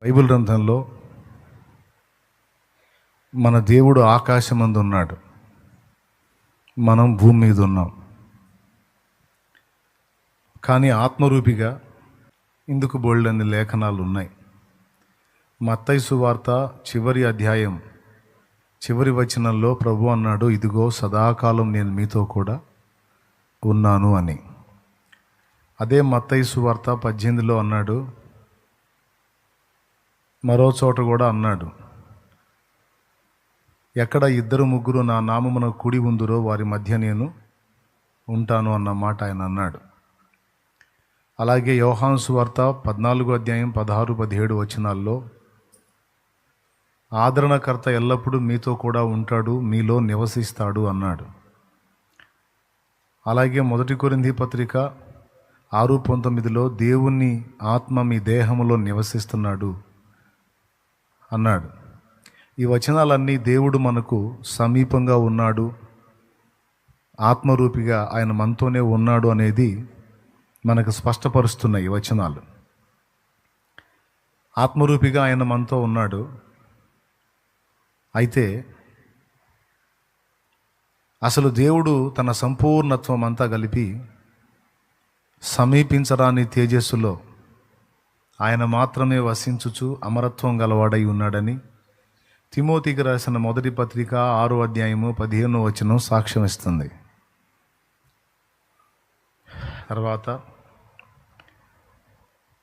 Bible గ్రంథంలో మన దేవుడు ఆకాశమందు ఉన్నాడు, మనం భూమి మీద ఉన్నాం. కానీ ఆత్మరూపిగా ఇందుకు బోల్డన్ని లేఖనాలు ఉన్నాయి. మత్తయి సువార్త చివరి అధ్యాయం చివరి వచనంలో ప్రభు అన్నాడు, ఇదిగో సదాకాలం నేను మీతో కూడా ఉన్నాను అని. అదే మత్తయి సువార్త 18లో అన్నాడు. మరో చోట కూడా అన్నాడు, ఎక్కడ 2-3 నా నామమున కూడి ఉందురో వారి మధ్య నేను ఉంటాను అన్న మాట ఆయన అన్నాడు. అలాగే యోహాను సువార్త 14వ అధ్యాయం 16-17 వచనాల్లో ఆదరణకర్త ఎల్లప్పుడూ మీతో కూడా ఉంటాడు, మీలో నివసిస్తాడు అన్నాడు. అలాగే 1 కొరింథీ పత్రిక 6:19లో దేవుని ఆత్మ మీ దేహములో నివసిస్తున్నాడు అన్నాడు. ఈ వచనాలన్నీ దేవుడు మనకు సమీపంగా ఉన్నాడు, ఆత్మరూపిగా ఆయన మనతోనే ఉన్నాడు అనేది మనకు స్పష్టపరుస్తున్నాయి ఈ వచనాలు. ఆత్మరూపిగా ఆయన మనతో ఉన్నాడు. అయితే అసలు దేవుడు తన సంపూర్ణత్వం అంతా కలిపి సమీపించరాని తేజస్సులో ఆయన మాత్రమే వసించుచు అమరత్వం గలవాడై ఉన్నాడని తిమోతికి రాసిన 1 పత్రిక 6వ అధ్యాయము 15వ వచనం సాక్ష్యం ఇస్తుంది. తర్వాత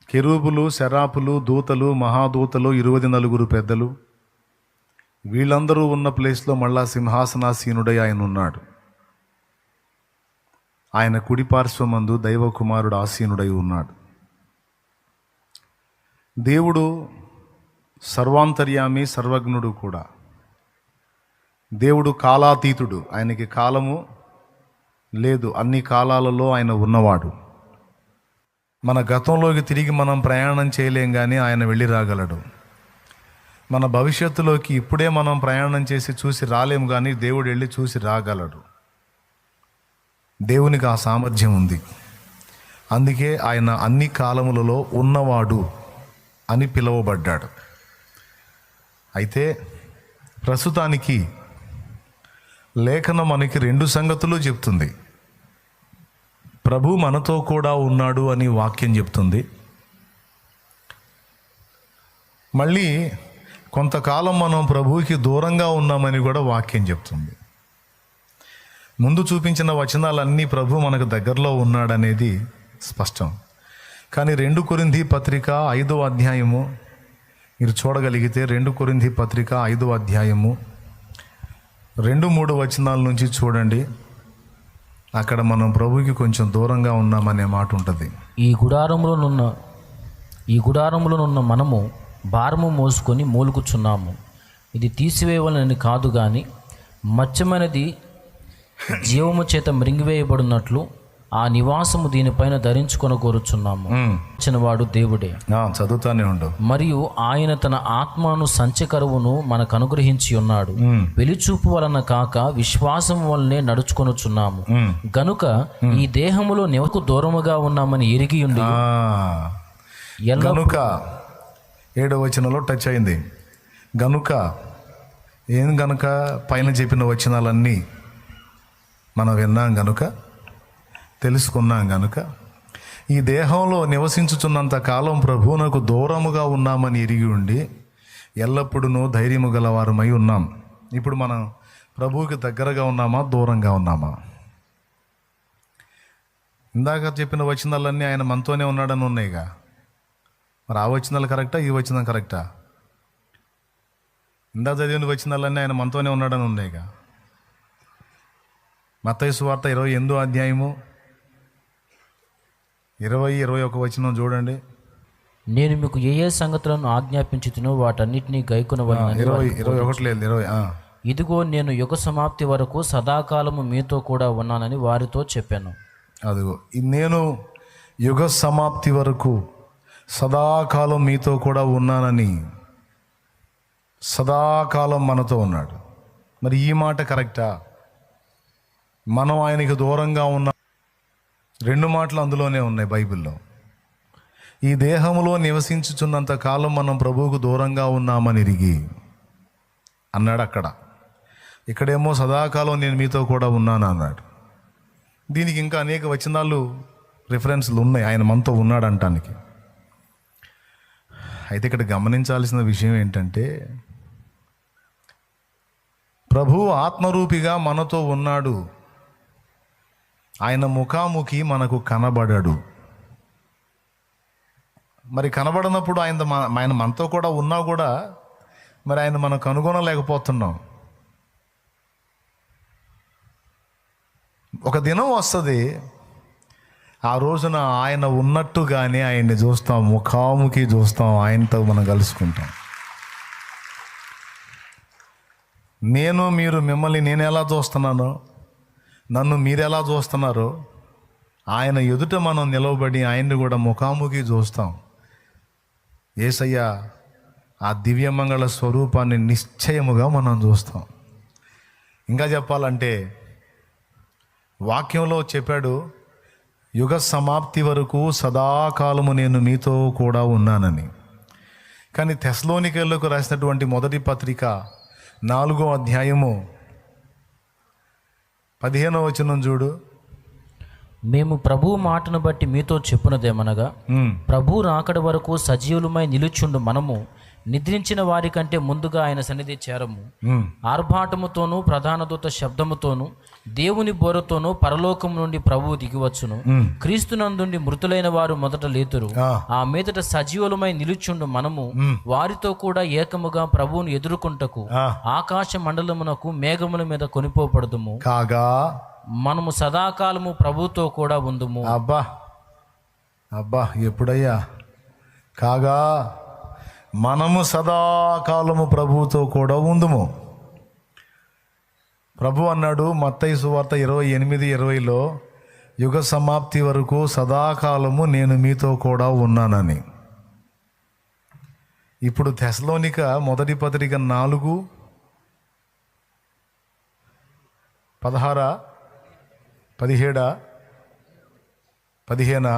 కెరూబులు, శరాపులు, దూతలు, మహాదూతలు, 24 పెద్దలు, వీళ్ళందరూ ఉన్న ప్లేస్లో మళ్ళా సింహాసనాసీనుడై ఆయన ఉన్నాడు. ఆయన కుడి పార్శ్వమందు దైవ కుమారుడు ఆసీనుడై ఉన్నాడు. దేవుడు సర్వాంతర్యామి, సర్వజ్ఞుడు కూడా. దేవుడు కాలాతీతుడు, ఆయనకి కాలము లేదు, అన్ని కాలాలలో ఆయన ఉన్నవాడు. మన గతంలోకి తిరిగి మనం ప్రయాణం చేయలేం, కానీ ఆయన వెళ్ళి రాగలడు. మన భవిష్యత్తులోకి ఇప్పుడే మనం ప్రయాణం చేసి చూసి రాలేము, కానీ దేవుడు వెళ్ళి చూసి రాగలడు. దేవునికి ఆ సామర్థ్యం ఉంది. అందుకే ఆయన అన్ని కాలములలో ఉన్నవాడు అని పిలువబడ్డాడు. అయితే ప్రస్తుతానికి లేఖనం మనకి 2 సంగతులు చెప్తుంది. ప్రభు మనతో కూడా ఉన్నాడు అని వాక్యం చెప్తుంది. మళ్ళీ కొంతకాలం మనం ప్రభువుకి దూరంగా ఉన్నామని కూడా వాక్యం చెప్తుంది. ముందు చూపించిన వచనాలన్నీ ప్రభు మనకు దగ్గరలో ఉన్నాడనేది స్పష్టం. కానీ 2 కొరింథీ పత్రిక 5వ అధ్యాయము మీరు చూడగలిగితే, 2 కొరింథీ పత్రిక 5వ అధ్యాయము 2-3 వచనాల నుంచి చూడండి. అక్కడ మనం ప్రభువుకి కొంచెం దూరంగా ఉన్నామనే మాట ఉంటుంది. ఈ గుడారములోనున్న మనము భారము మోసుకొని మూలుగుచున్నాము. ఇది తీసివేయవలనని కాదు, కానీ మత్స్యమైనది జీవము చేత మృంగివేయబడినట్లు ఆ నివాసము దీనిపైన ధరించుకొని కోరుచున్నాము. ఇచ్చినవాడు దేవుడే. చదువుతానే ఉండు. మరియు ఆయన తన ఆత్మను సంచకరువును మనకు అనుగ్రహించి ఉన్నాడు. వెలిచూపు వలన కాక విశ్వాసం వలనే నడుచుకొనుచున్నాము. గనుక ఈ దేహములో నెవకు దూరముగా ఉన్నామని ఎరిగి ఉండి, గనుక 7వ వచనంలో టచ్ అయింది. గనుక ఏం గనుక? పైన చెప్పిన వచనాలన్నీ మనం విన్నాం గనుక, తెలుసుకున్నాం గనుక, ఈ దేహంలో నివసించుచున్నంత కాలం ప్రభువునకు దూరముగా ఉన్నామని ఎరిగి ఉండి ఎల్లప్పుడూ ధైర్యము గలవారమై ఉన్నాం. ఇప్పుడు మనం ప్రభువుకి దగ్గరగా ఉన్నామా, దూరంగా ఉన్నామా? ఇందాక చెప్పిన వచనాలన్నీ ఆయన మనతోనే ఉన్నాడని ఉన్నాయిగా. మరి ఆ వచనాలు కరెక్టా, ఈ వచనం కరెక్టా? ఇందాక చదివిన వచనాలన్నీ ఆయన మనతోనే ఉన్నాడని ఉన్నాయిగా. మత్తయి సువార్త 28వ అధ్యాయము 20-21 వచనం చూడండి. నేను మీకు ఏ సంగతులను ఆజ్ఞాపించుతునో వాటన్నిటినీ గైకొనవలెనని 21 లేదు 20. ఇదిగో నేను యుగ సమాప్తి వరకు సదాకాలము మీతో కూడా ఉన్నానని వారితో చెప్పాను. అదిగో నేను యుగ సమాప్తి వరకు సదాకాలం మీతో కూడా ఉన్నానని, సదాకాలం మనతో ఉన్నాడు. మరి ఈ మాట కరెక్టా? మనం ఆయనకి దూరంగా ఉన్న 2 మాటలు అందులోనే ఉన్నాయి బైబిల్లో. ఈ దేహములో నివసించుచున్నంత కాలం మనం ప్రభువుకు దూరంగా ఉన్నామని ఎరిగి అన్నాడు అక్కడ. ఇక్కడేమో సదాకాలం నేను మీతో కూడా ఉన్నాను అన్నాడు. దీనికి ఇంకా అనేక వచనాలు రిఫరెన్స్లు ఉన్నాయి ఆయన మనతో ఉన్నాడు అంటానికి. అయితే ఇక్కడ గమనించాల్సిన విషయం ఏంటంటే, ప్రభువు ఆత్మరూపిగా మనతో ఉన్నాడు, ఆయన ముఖాముఖి మనకు కనబడాడు. మరి కనబడినప్పుడు ఆయన మనతో కూడా ఉన్నా కూడా మరి ఆయన మనం కనుగొనలేకపోతున్నాం. ఒక దినం వస్తుంది, ఆ రోజున ఆయన ఉన్నట్టుగానే ఆయన్ని చూస్తాం, ముఖాముఖి చూస్తాం, ఆయనతో మనం కలుసుకుంటాం. మీరు మిమ్మల్ని నేను ఎలా చూస్తున్నానో, నన్ను మీరు ఎలా చూస్తున్నారో, ఆయన ఎదుట మనం నిలవబడి ఆయన్ని కూడా ముఖాముఖి చూస్తాం. యేసయ్య ఆ దివ్యమంగళ స్వరూపాన్ని నిశ్చయముగా మనం చూస్తాం. ఇంకా చెప్పాలంటే వాక్యంలో చెప్పాడు, యుగ సమాప్తి వరకు సదాకాలము నేను మీతో కూడా ఉన్నానని. కానీ తెస్సలోనికీయులకు రాసినటువంటి మొదటి పత్రిక 4వ అధ్యాయము 15వ వచనం చూడు. మేము ప్రభువు మాటను బట్టి మీతో చెప్పునదేమనగా, ప్రభు రాకడ వరకు సజీవులమై నిలుచుండు మనము నిద్రించిన వారి కంటే ముందుగా ఆయన సన్నిధి చేరము. ఆర్భాటముతోనూ ప్రధాన దూత శబ్దముతోనూ దేవుని బోరతోనూ పరలోకం నుండి ప్రభువు దిగివచ్చును. క్రీస్తునందుండి మృతులైన వారు మొదట లేతురు. ఆ మీదట సజీవులమై నిలుచుండు మనము వారితో కూడా ఏకముగా ప్రభువును ఎదుర్కొంటకు ఆకాశ మండలమునకు మేఘముల మీద కొనిపోబడుదుము. కాగా మనము సదాకాలము ప్రభుతో కూడా ఉందుము. అబ్బా అబ్బా, ఎప్పుడయ్యా? కాగా మనము సదాకాలము ప్రభువుతో కూడా ఉందుము. ప్రభు అన్నాడు మత్తయి సువార్త 28:20లో, యుగ సమాప్తి వరకు సదాకాలము నేను మీతో కూడా ఉన్నానని. ఇప్పుడు తెస్సలోనిక మొదటి పత్రిక 4:16, 17, 15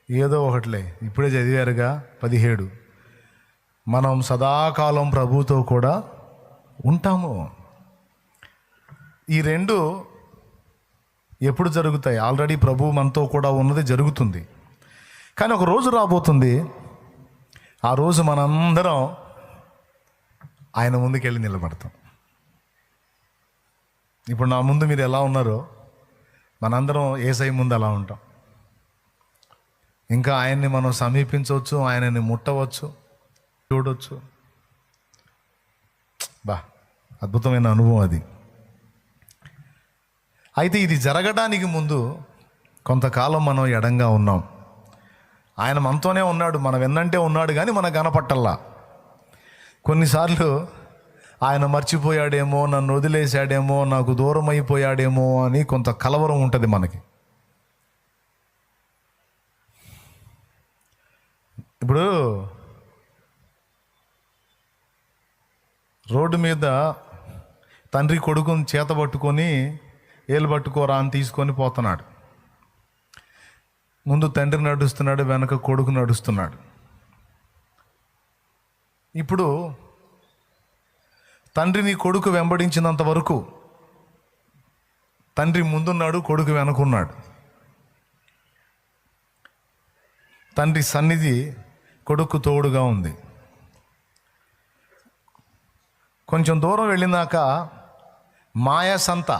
ఏదో ఒకటిలే, ఇప్పుడే చదివారుగా 17. మనం సదాకాలం ప్రభుతో కూడా ఉంటాము. ఈ రెండు ఎప్పుడు జరుగుతాయి? ఆల్రెడీ ప్రభు మనతో కూడా ఉన్నది జరుగుతుంది. కానీ ఒక రోజు రాబోతుంది, ఆ రోజు మనందరం ఆయన ముందుకెళ్ళి నిలబడతాం. ఇప్పుడు నా ముందు మీరు ఎలా ఉన్నారో మనందరం యేసయ్య ముందు అలా ఉంటాం. ఇంకా ఆయన్ని మనం సమీపించవచ్చు, ఆయనని ముట్టవచ్చు, చూడవచ్చు. అద్భుతమైన అనుభవం అది. అయితే ఇది జరగడానికి ముందు కొంతకాలం మనం ఎడంగా ఉన్నాం. ఆయన మనతోనే ఉన్నాడు, మనం వెన్నంటే ఉన్నాడు, కానీ మనం కనపట్టల్లా. కొన్నిసార్లు ఆయన మర్చిపోయాడేమో, నన్ను వదిలేశాడేమో, నాకు దూరం అయిపోయాడేమో అని కొంత కలవరం ఉంటుంది మనకి. ఇప్పుడు రోడ్డు మీద తండ్రి కొడుకుని చేత పట్టుకొని ఏలు పట్టుకోరా అని తీసుకొని పోతున్నాడు. ముందు తండ్రి నడుస్తున్నాడు, వెనక కొడుకు నడుస్తున్నాడు. ఇప్పుడు తండ్రిని కొడుకు వెంబడించినంత వరకు తండ్రి ముందున్నాడు, కొడుకు వెనకున్నాడు. తండ్రి సన్నిధి కొడుకు తోడుగా ఉంది. కొంచెం దూరం వెళ్ళినాక మాయసంత,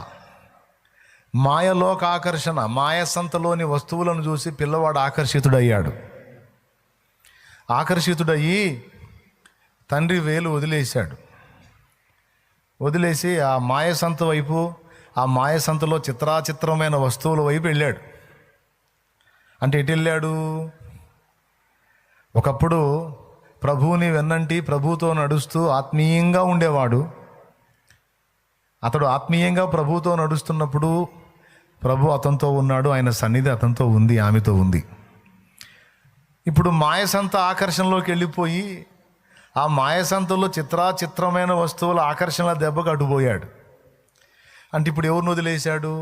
మాయలోక ఆకర్షణ, మాయసంతలోని వస్తువులను చూసి పిల్లవాడు ఆకర్షితుడయ్యాడు. ఆకర్షితుడయ్యి తండ్రి వేలు వదిలేసి ఆ మాయసంత వైపు, ఆ మాయసంతలో చిత్రాచిత్రమైన వస్తువుల వైపు వెళ్ళాడు. అంటే ఎటు వెళ్ళాడు? ఒకప్పుడు ప్రభువుని వెన్నంటి ప్రభువుతో నడుస్తూ ఆత్మీయంగా ఉండేవాడు. అతడు ఆత్మీయంగా ప్రభువుతో నడుస్తున్నప్పుడు ప్రభు అతనితో ఉన్నాడు, ఆయన సన్నిధి అతనితో ఉంది, ఆమెతో ఉంది. ఇప్పుడు మాయసంత ఆకర్షణలోకి వెళ్ళిపోయి ఆ మాయసంతలో చిత్రాచిత్రమైన వస్తువుల ఆకర్షణ దెబ్బకు అడ్డుపోయాడు. అంటే ఇప్పుడు ఎవరిని వదిలేశాడు?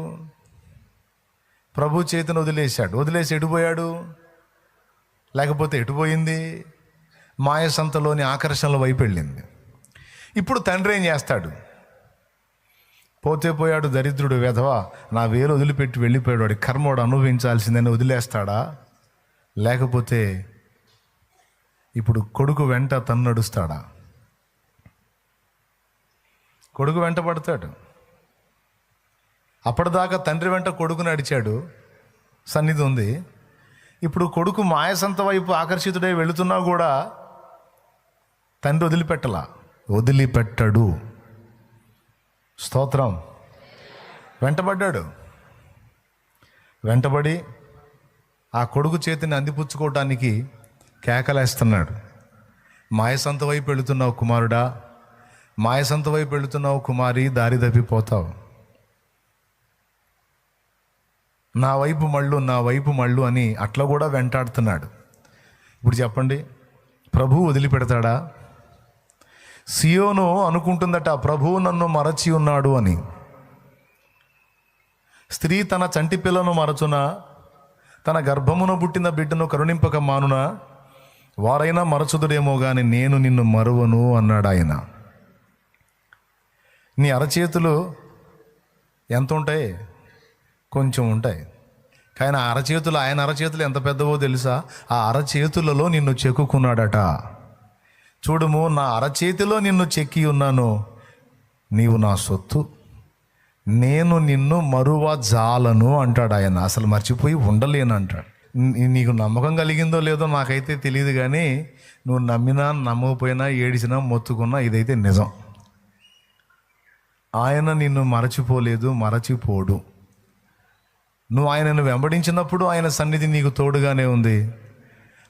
ప్రభు చేతిని వదిలేశాడు. వదిలేసి ఎడిపోయాడు? లేకపోతే ఎటు పోయింది? మాయసంతలోని ఆకర్షణల వైపు వెళ్ళింది. ఇప్పుడు తండ్రి ఏం చేస్తాడు? పోతే పోయాడు దరిద్రుడు వెధవ, నా వేలు వదిలిపెట్టి వెళ్ళిపోయాడు, వాడి కర్మోడు అనుభవించాల్సిందని వదిలేస్తాడా? లేకపోతే ఇప్పుడు కొడుకు వెంట తను నడుస్తాడా? కొడుకు వెంట పడతాడు. అప్పటిదాకా తండ్రి వెంట కొడుకు నడిచాడు, సన్నిధి ఉంది. ఇప్పుడు కొడుకు మాయసంత వైపు ఆకర్షితుడై వెళుతున్నా కూడా తండ్రి వదిలిపెట్టడు. స్తోత్రం. వెంటబడి ఆ కొడుకు చేతిని అందిపుచ్చుకోవటానికి కేకలేస్తున్నాడు. మాయసంత వైపు వెళుతున్నావు కుమారుడా, మాయసంత వైపు వెళుతున్నావు కుమారి, దారి తప్పిపోతావు. నా వైపు మళ్ళు అని అట్లా కూడా వెంటాడుతున్నాడు. ఇప్పుడు చెప్పండి, ప్రభువు వదిలిపెడతాడా? సియోను అనుకుంటుందట, ప్రభువు నన్ను మరచి ఉన్నాడు అని. స్త్రీ తన చంటి పిల్లను మరచునా, తన గర్భమున పుట్టిన బిడ్డను కరుణింపక మానునా? వారైనా మరచుదుడేమో కానీ నేను నిన్ను మరువను అన్నాడు ఆయన. నీ అరచేతులు ఎంత ఉంటాయి? కొంచెం ఉంటాయి. కానీ ఆయన అరచేతులు ఎంత పెద్దవో తెలుసా? ఆ అరచేతులలో నిన్ను చెక్కుకున్నాడట. చూడుము, నా అరచేతిలో నిన్ను చెక్కి ఉన్నాను, నీవు నా సొత్తు, నేను నిన్ను మరువ జాలను అంటాడు ఆయన. అసలు మర్చిపోయి ఉండలేను అంటాడు. నీకు నమ్మకం కలిగిందో లేదో నాకైతే తెలియదు, కానీ నువ్వు నమ్మినా నమ్మకపోయినా ఏడిచినా మొత్తుకున్నా ఇదైతే నిజం. ఆయన నిన్ను మరచిపోలేదు, మరచిపోడు. నువ్వు ఆయనను వెంబడించినప్పుడు ఆయన సన్నిధి నీకు తోడుగానే ఉంది.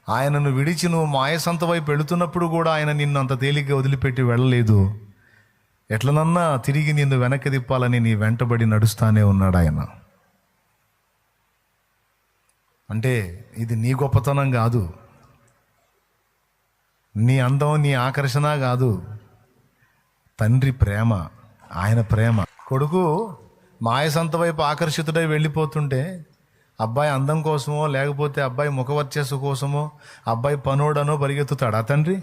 ఆయనను విడిచి నువ్వు మాయసంత వైపు వెళుతున్నప్పుడు కూడా ఆయన నిన్ను అంత తేలిగ్గా వదిలిపెట్టి వెళ్ళలేదు. ఎట్లనన్నా తిరిగి నిన్ను వెనక్కి తిప్పాలని నీ వెంటబడి నడుస్తానే ఉన్నాడు ఆయన. అంటే ఇది నీ గొప్పతనం కాదు, నీ అందం, నీ ఆకర్షణ కాదు, తండ్రి ప్రేమ, ఆయన ప్రేమ. కొడుకు మాయసంత వైపు ఆకర్షితుడై వెళ్ళిపోతుంటే అబ్బాయి అందం కోసమో, లేకపోతే అబ్బాయి ముఖవర్చస్సు కోసమో, అబ్బాయి పనోడనో పరిగెత్తుతాడు. ఆ తండ్రి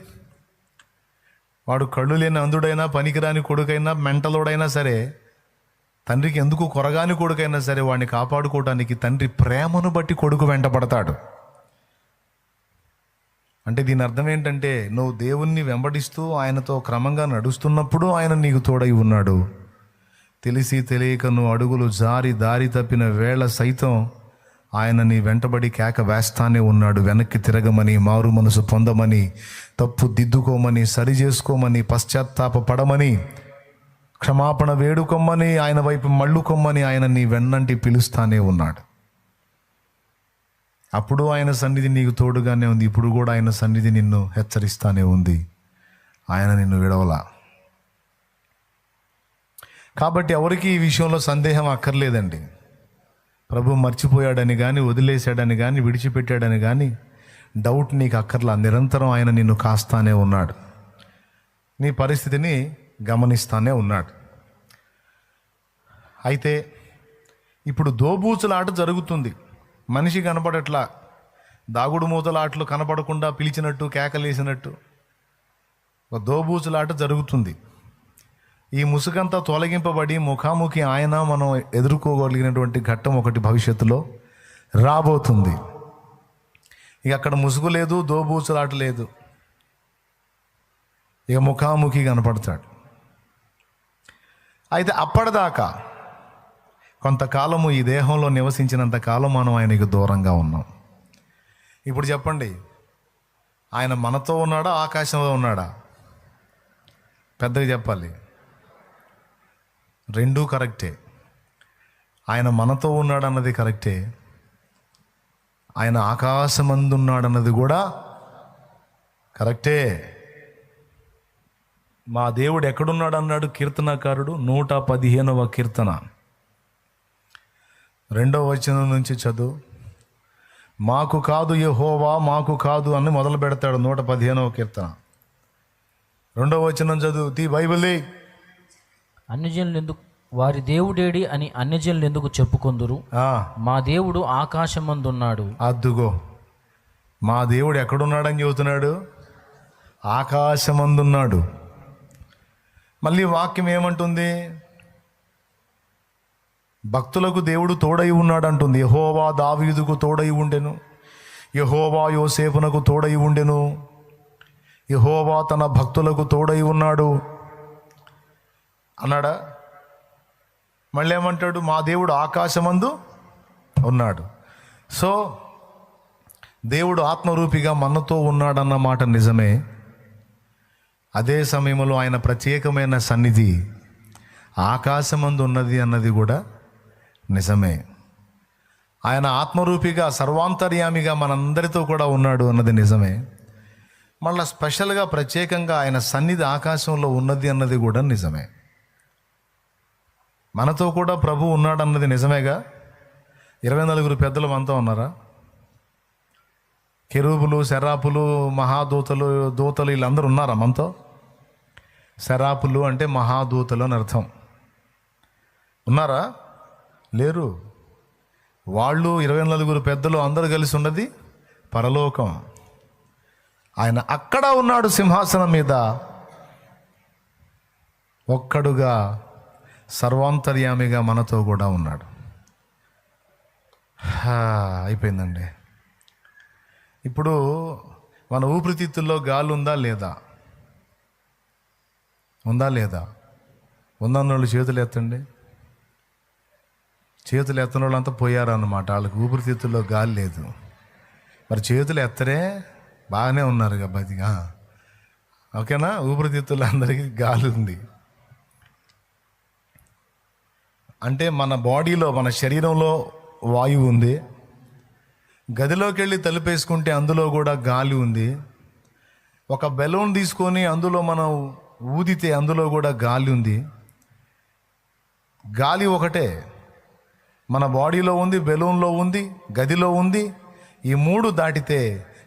వాడు కళ్ళు లేని అందుడైనా, పనికిరాని కొడుకైనా, మెంటలోడైనా సరే, తండ్రికి ఎందుకు కొరగాని కొడుకైనా సరే, వాడిని కాపాడుకోవడానికి తండ్రి ప్రేమను బట్టి కొడుకు వెంటపడతాడు. అంటే దీని అర్థం ఏంటంటే, నువ్వు దేవుణ్ణి వెంబడిస్తూ ఆయనతో క్రమంగా నడుస్తున్నప్పుడు ఆయన నీకు తోడై ఉన్నాడు. తెలిసి తెలియక నువ్వు అడుగులు జారి దారి తప్పిన వేళ సైతం ఆయన నీ వెంటబడి కేక వేస్తానే ఉన్నాడు. వెనక్కి తిరగమని, మారు మనసు పొందమని, తప్పు దిద్దుకోమని, సరి చేసుకోమని, పశ్చాత్తాప పడమని, క్షమాపణ వేడుకొమ్మని, ఆయన వైపు మళ్ళుకొమ్మని ఆయన నీ వెన్నంటి పిలుస్తానే ఉన్నాడు. అప్పుడు ఆయన సన్నిధి నీకు తోడుగానే ఉంది. ఇప్పుడు కూడా ఆయన సన్నిధి నిన్ను హెచ్చరిస్తానే ఉంది. ఆయన నిన్ను విడవలా. కాబట్టి ఎవరికి ఈ విషయంలో సందేహం అక్కర్లేదండి. ప్రభు మర్చిపోయాడని కానీ, వదిలేశాడని కానీ, విడిచిపెట్టాడని కానీ డౌట్ నీకు అక్కర్లా. నిరంతరం ఆయన నిన్ను కాస్తానే ఉన్నాడు, నీ పరిస్థితిని గమనిస్తానే ఉన్నాడు. అయితే ఇప్పుడు దోబూచులాట జరుగుతుంది. మనిషి కనపడట్లా, దాగుడు మూతలాటలు కనపడకుండా పిలిచినట్టు, కేకలేసినట్టు ఒక దోబూచులాట జరుగుతుంది. ఈ ముసుగంతా తొలగింపబడి ముఖాముఖి ఆయన మనం ఎదుర్కోగలిగినటువంటి ఘట్టం ఒకటి భవిష్యత్తులో రాబోతుంది. ఇక అక్కడ ముసుగు లేదు, దోబూచులాట లేదు, ఇక ముఖాముఖి కనపడతాడు. అయితే అప్పటిదాకా కొంతకాలము ఈ దేహంలో నివసించినంత కాలం మనం ఆయనకు దూరంగా ఉన్నాం. ఇప్పుడు చెప్పండి, ఆయన మనతో ఉన్నాడా, ఆకాశంలో ఉన్నాడా? పెద్దగా చెప్పాలి. రెండూ కరెక్టే. ఆయన మనతో ఉన్నాడన్నది కరెక్టే, ఆయన ఆకాశమందున్నాడన్నది కూడా కరెక్టే. మా దేవుడు ఎక్కడున్నాడు అన్నాడు కీర్తనకారుడు 115వ కీర్తన 2వ వచనం నుంచి చదువు. మాకు కాదు యెహోవా, మాకు కాదు అని మొదలు పెడతాడు 115వ కీర్తన 2వ వచనం చదువు. తీ బైబిల్. అన్యజనులు ఎందుకు వారి దేవుడేడి అని అన్యజనులు ఎందుకు చెప్పుకొందురు? మా దేవుడు ఆకాశమందున్నాడు. అద్దుగో, మా దేవుడు ఎక్కడున్నాడని చెబుతున్నాడు? ఆకాశమందున్నాడు. మళ్ళీ వాక్యం ఏమంటుంది? భక్తులకు దేవుడు తోడై ఉన్నాడు అంటుంది. యెహోవా దావీదుకు తోడై ఉండెను, యెహోవా యోసేపునకు తోడై ఉండెను, యెహోవా తన భక్తులకు తోడై ఉన్నాడు అన్నాడా? మళ్ళీ ఏమంటాడు? మా దేవుడు ఆకాశమందు ఉన్నాడు. సో దేవుడు ఆత్మరూపిగా మనతో ఉన్నాడన్న మాట నిజమే. అదే సమయంలో ఆయన ప్రత్యేకమైన సన్నిధి ఆకాశమందు ఉన్నది అన్నది కూడా నిజమే. ఆయన ఆత్మరూపిగా సర్వాంతర్యామిగా మనందరితో కూడా ఉన్నాడు అన్నది నిజమే. మళ్ళీ స్పెషల్గా ప్రత్యేకంగా ఆయన సన్నిధి ఆకాశంలో ఉన్నది అన్నది కూడా నిజమే. మనతో కూడా ప్రభు ఉన్నాడు అన్నది నిజమేగా. 24 పెద్దలు మనతో ఉన్నారా? కెరూబులు, శరాపులు, మహాదూతలు, దూతలు వీళ్ళందరూ ఉన్నారా మనతో? శరాపులు అంటే మహాదూతలు అని అర్థం. ఉన్నారా? లేరు. వాళ్ళు 24 పెద్దలు అందరూ కలిసి ఉన్నది పరలోకం. ఆయన అక్కడ ఉన్నాడు సింహాసనం మీద ఒక్కడుగా, సర్వాంతర్యామిగా మనతో కూడా ఉన్నాడు. అయిపోయిందండి. ఇప్పుడు మన ఊపిరితిత్తుల్లో గాలి ఉందా లేదా? ఉందా లేదా? ఉందన్నోళ్ళు చేతులు ఎత్తండి. చేతులు ఎత్తని వాళ్ళంతా పోయారన్నమాట. వాళ్ళకి ఊపిరితిత్తుల్లో గాలి లేదు. మరి చేతులు ఎత్తరే, బాగానే ఉన్నారు బతిగా. ఓకేనా? ఊపిరితిత్తుల్లో అందరికీ గాలి ఉంది. అంటే మన బాడీలో, మన శరీరంలో వాయువు ఉంది. గదిలోకి వెళ్ళి తలుపేసుకుంటే అందులో కూడా గాలి ఉంది. ఒక బెలూన్ తీసుకొని అందులో మనం ఊదితే అందులో కూడా గాలి ఉంది. గాలి ఒకటే మన బాడీలో ఉంది, బెలూన్లో ఉంది, గదిలో ఉంది. ఈ 3 దాటితే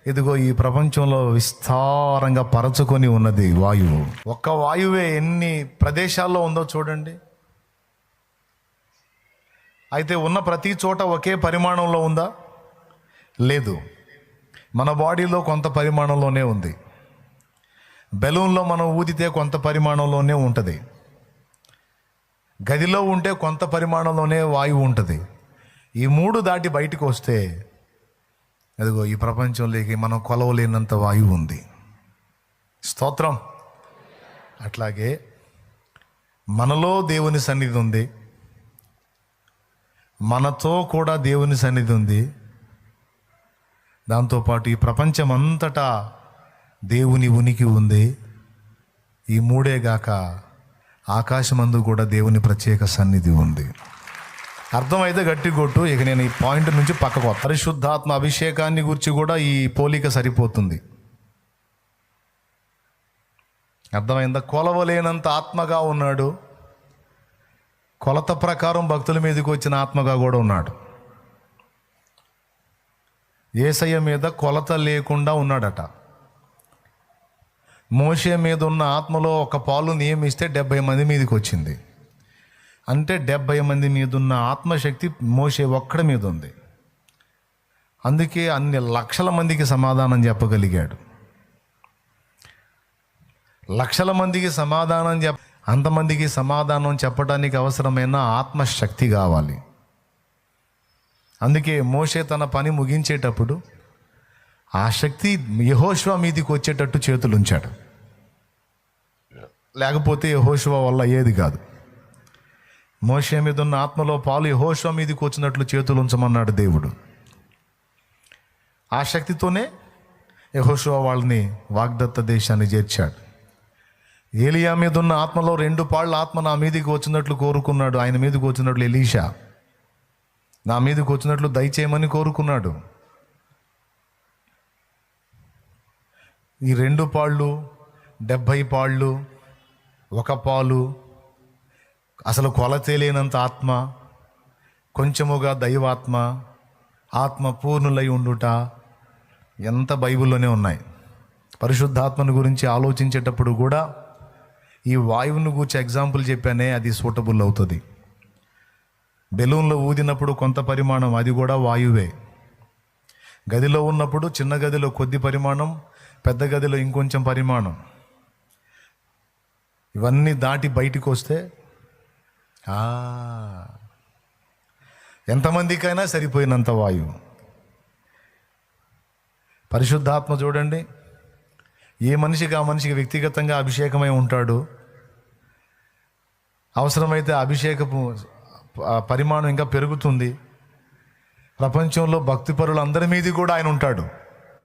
ఇదిగో ఈ ప్రపంచంలో విస్తారంగా పరచుకొని ఉన్నది వాయువు. ఒక్క వాయువే ఎన్ని ప్రదేశాల్లో ఉందో చూడండి. అయితే ఉన్న ప్రతి చోట ఒకే పరిమాణంలో ఉందా? లేదు. మన బాడీలో కొంత పరిమాణంలోనే ఉంది. బెలూన్లో మనం ఊదితే కొంత పరిమాణంలోనే ఉంటుంది. గదిలో ఉంటే కొంత పరిమాణంలోనే వాయువు ఉంటుంది. ఈ 3 దాటి బయటకు వస్తే అదిగో ఈ ప్రపంచంలోకి మనం కొలవలేనంత వాయువు ఉంది. స్తోత్రం. అట్లాగే మనలో దేవుని సన్నిధి ఉంది, మనతో కూడా దేవుని సన్నిధి ఉంది. దాంతోపాటు ఈ ప్రపంచం అంతటా దేవుని ఉనికి ఉంది. ఈ 3 గాక ఆకాశమందు కూడా దేవుని ప్రత్యేక సన్నిధి ఉంది. అర్థమైతే గట్టి కొట్టు. ఇక నేను ఈ పాయింట్ నుంచి పక్కకు వస్తాను. పరిశుద్ధాత్మ అభిషేకాన్ని గురించి కూడా ఈ పోలిక సరిపోతుంది. అర్థమైందా? కొలవలేనంత ఆత్మగా ఉన్నాడు. కొలత ప్రకారం భక్తుల మీదకి వచ్చిన ఆత్మగా కూడా ఉన్నాడు. యేసయ్య మీద కొలత లేకుండా ఉన్నాడట. మోషే మీద ఉన్న ఆత్మలో ఒక పాలు నియమిస్తే 70 మంది మీదకి వచ్చింది. అంటే 70 మంది మీద ఉన్న ఆత్మశక్తి మోషే ఒక్కడి మీద ఉంది. అందుకే అన్ని లక్షల మందికి సమాధానం చెప్పగలిగాడు. లక్షల మందికి సమాధానం అంతమందికి సమాధానం చెప్పడానికి అవసరమైన ఆత్మశక్తి కావాలి. అందుకే మోషే తన పని ముగించేటప్పుడు ఆ శక్తి యెహోషువ మీదికి వచ్చేటట్టు చేతులు ఉంచాడు. లేకపోతే యెహోషువ వల్ల ఏది కాదు. మోషే మీద ఉన్న ఆత్మలో పాలు యెహోషువ మీదకి వచ్చినట్లు చేతులు ఉంచమన్నాడు దేవుడు. ఆ శక్తితోనే యెహోషువ వాళ్ళని వాగ్దత్త దేశాన్ని చేర్చాడు. ఏలియా మీద ఉన్న ఆత్మలో 2 పాళ్ళ ఆత్మ నా మీదకి వచ్చినట్లు కోరుకున్నాడు. ఆయన మీదకి వచ్చినట్లు ఎలీషా నా మీదకి వచ్చినట్లు దయచేయమని కోరుకున్నాడు. ఈ 2 పాళ్ళు, 70 పాళ్ళు, 1 పాలు, అసలు కొలతేలేనంత ఆత్మ, కొంచెముగా దైవాత్మ, ఆత్మ పూర్ణులై ఉండుట ఎంత బైబిల్లోనే ఉన్నాయి. పరిశుద్ధాత్మను గురించి ఆలోచించేటప్పుడు కూడా ఈ వాయువును గురించి ఎగ్జాంపుల్ చెప్పానే, అది సూటబుల్ అవుతుంది. బెలూన్లో ఊదినప్పుడు కొంత పరిమాణం, అది కూడా వాయువే. గదిలో ఉన్నప్పుడు చిన్న గదిలో కొద్ది పరిమాణం, పెద్ద గదిలో ఇంకొంచెం పరిమాణం. ఇవన్నీ దాటి బయటికి వస్తే ఎంతమందికైనా సరిపోయినంత వాయువు. పరిశుద్ధాత్మ చూడండి, ఏ మనిషికి ఆ మనిషికి వ్యక్తిగతంగా అభిషేకమై ఉంటాడు. అవసరమైతే అభిషేకపు పరిమాణం ఇంకా పెరుగుతుంది. ప్రపంచంలో భక్తిపరులందరి మీది కూడా ఆయన ఉంటాడు.